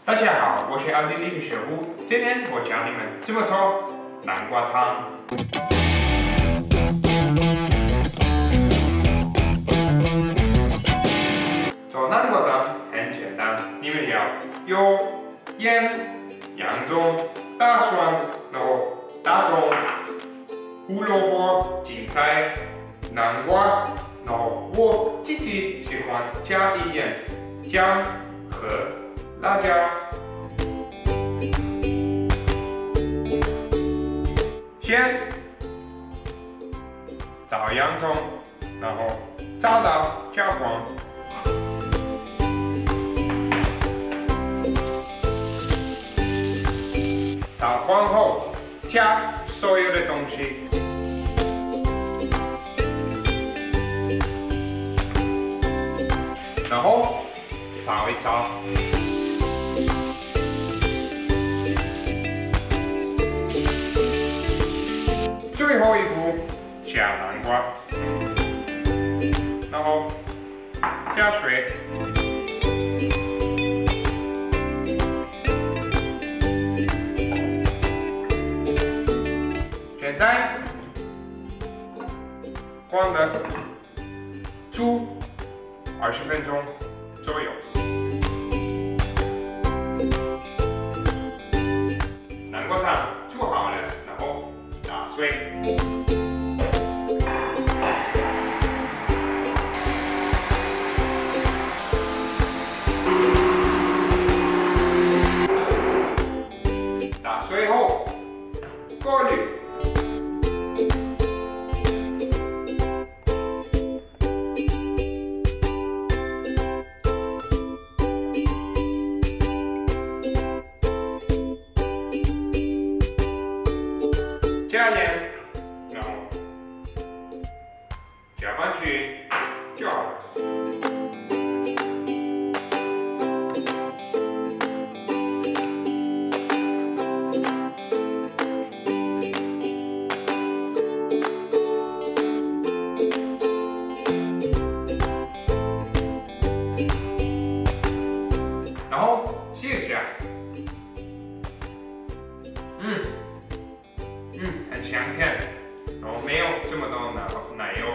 大家好，我是奥地利的小胡，今天我教你们怎么做南瓜汤。做南瓜汤很简单，你们要有盐、洋葱、大蒜，然后大葱、胡萝卜、芹菜、南瓜，然后我自己喜欢加一点姜和辣椒。先找洋葱，然后烧到焦黄。烧黄后加所有的东西。然后炒一炒。最后一步加南瓜，然后加水，现在关了，煮20分钟左右。南瓜汤煮好了，然后打水。打水后过滤。加盐，然后加上去就好了。然后试一下，很香甜，然后没有这么多奶油，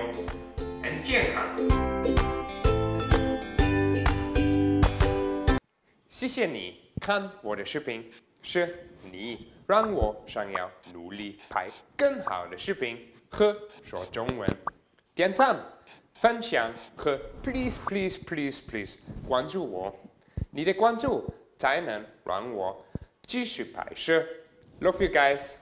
很健康。谢谢你看我的视频，是你让我想要努力拍更好的视频和说中文。点赞、分享和 please关注我，你的关注才能让我继续拍摄。Love you guys.